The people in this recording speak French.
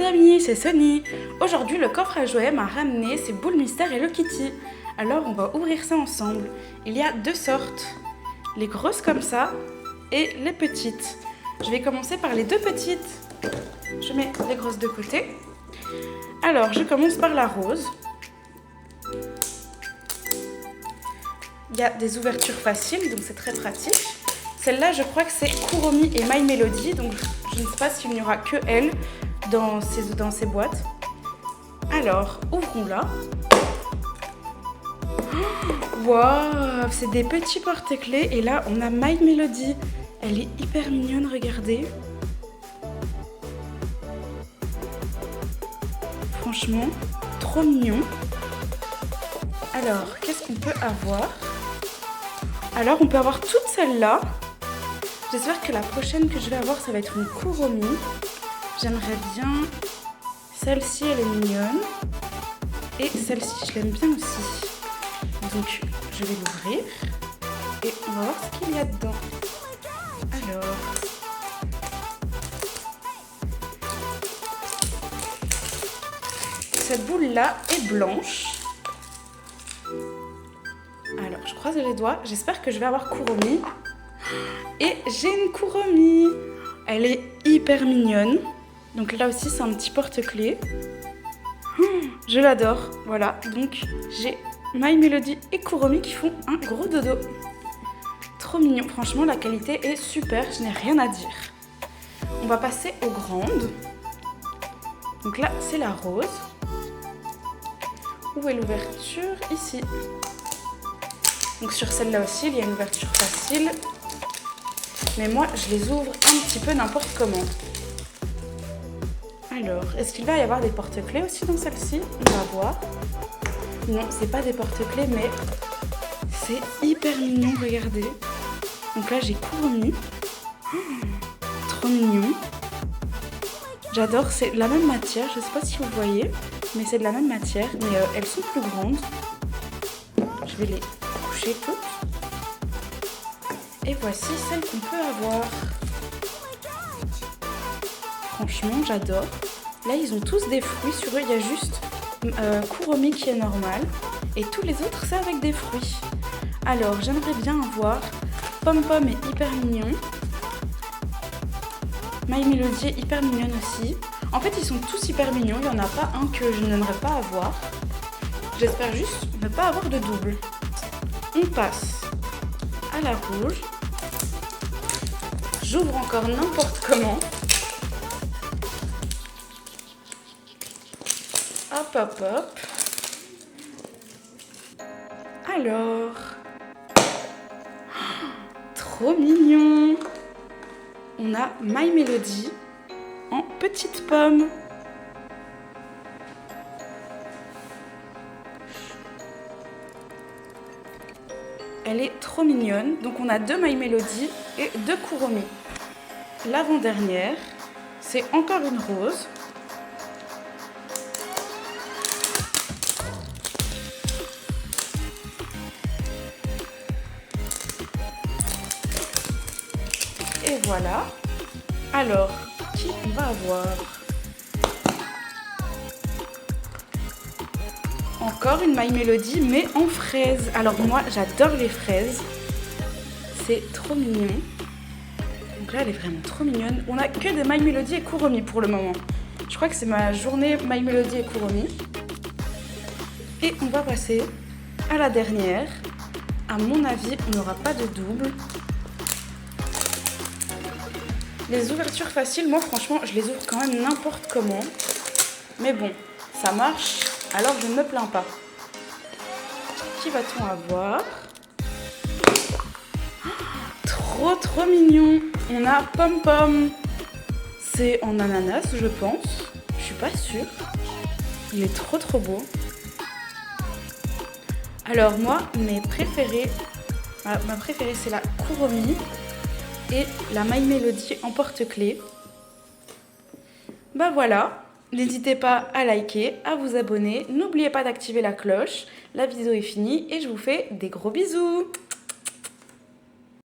les amis, c'est Sonny. Aujourd'hui, le coffre à jouets m'a ramené ses boules mystères et le Kitty. Alors, on va ouvrir ça ensemble. Il y a deux sortes, les grosses comme ça et les petites. Je vais commencer par les deux petites. Je mets les grosses de côté. Alors, je commence par la rose. Il y a des ouvertures faciles, donc c'est très pratique. Celle-là, je crois que c'est Kuromi et My Melody, donc je ne sais pas s'il n'y aura que elle dans ces boîtes. Alors, ouvrons-la. Waouh, c'est des petits porte-clés et là, on a My Melody. Elle est hyper mignonne, regardez. Franchement, trop mignon. Alors, qu'est-ce qu'on peut avoir? Alors, on peut avoir toutes celles-là. J'espère que la prochaine que je vais avoir, ça va être une Kuromi. J'aimerais bien... Celle-ci, elle est mignonne. Et celle-ci, je l'aime bien aussi. Donc, je vais l'ouvrir. Et on va voir ce qu'il y a dedans. Alors... Cette boule-là est blanche. Alors, je croise les doigts. J'espère que je vais avoir Kuromi. Et j'ai une Kuromi. Elle est hyper mignonne. Donc là aussi, c'est un petit porte-clés. Je l'adore. Voilà. Donc, j'ai My Melody et Kuromi qui font un gros dodo. Trop mignon. Franchement, la qualité est super. Je n'ai rien à dire. On va passer aux grandes. Donc là, c'est la rose. Où est l'ouverture? Ici. Donc sur celle-là aussi, il y a une ouverture facile. Mais moi, je les ouvre un petit peu n'importe comment. Alors, est-ce qu'il va y avoir des porte-clés aussi dans celle-ci? On va voir. Non, c'est pas des porte-clés, mais c'est hyper mignon, regardez. Donc là, j'ai Kuromi. Trop mignon. J'adore, c'est la même matière. Je sais pas si vous voyez, mais c'est de la même matière. Mais elles sont plus grandes. Je vais les coucher toutes. Et voici celle qu'on peut avoir. Franchement, j'adore. Là, ils ont tous des fruits sur eux. Il y a juste Kuromi qui est normal. Et tous les autres, c'est avec des fruits. Alors, j'aimerais bien avoir Pom Pom est hyper mignon. My Melody est hyper mignonne aussi. En fait, ils sont tous hyper mignons. Il n'y en a pas un que je n'aimerais pas avoir. J'espère juste ne pas avoir de double. On passe à la rouge. J'ouvre encore n'importe comment. Hop, hop, hop. Alors... trop mignon. On a My Melody en petite pomme. Elle est trop mignonne. Donc on a deux My Melody et deux Kuromi. L'avant-dernière, c'est encore une rose. Et voilà. Alors, qui on va avoir? Encore une My Melody, mais en fraise. Alors moi, j'adore les fraises. C'est trop mignon. Donc là, elle est vraiment trop mignonne. On a que des My Melody et Kuromi pour le moment. Je crois que c'est ma journée My Melody et Kuromi. Et on va passer à la dernière. À mon avis, on n'aura pas de double. Les ouvertures faciles, moi franchement, je les ouvre quand même n'importe comment. Mais bon, ça marche, alors je ne me plains pas. Qui va-t-on avoir? Trop mignon. On a Pom Pom. C'est en ananas, je pense. Je suis pas sûre. Il est trop beau. Alors moi, mes préférés, ma préférée c'est la Kuromi et la My Melody en porte-clés. Bah voilà, n'hésitez pas à liker, à vous abonner. N'oubliez pas d'activer la cloche. La vidéo est finie et je vous fais des gros bisous.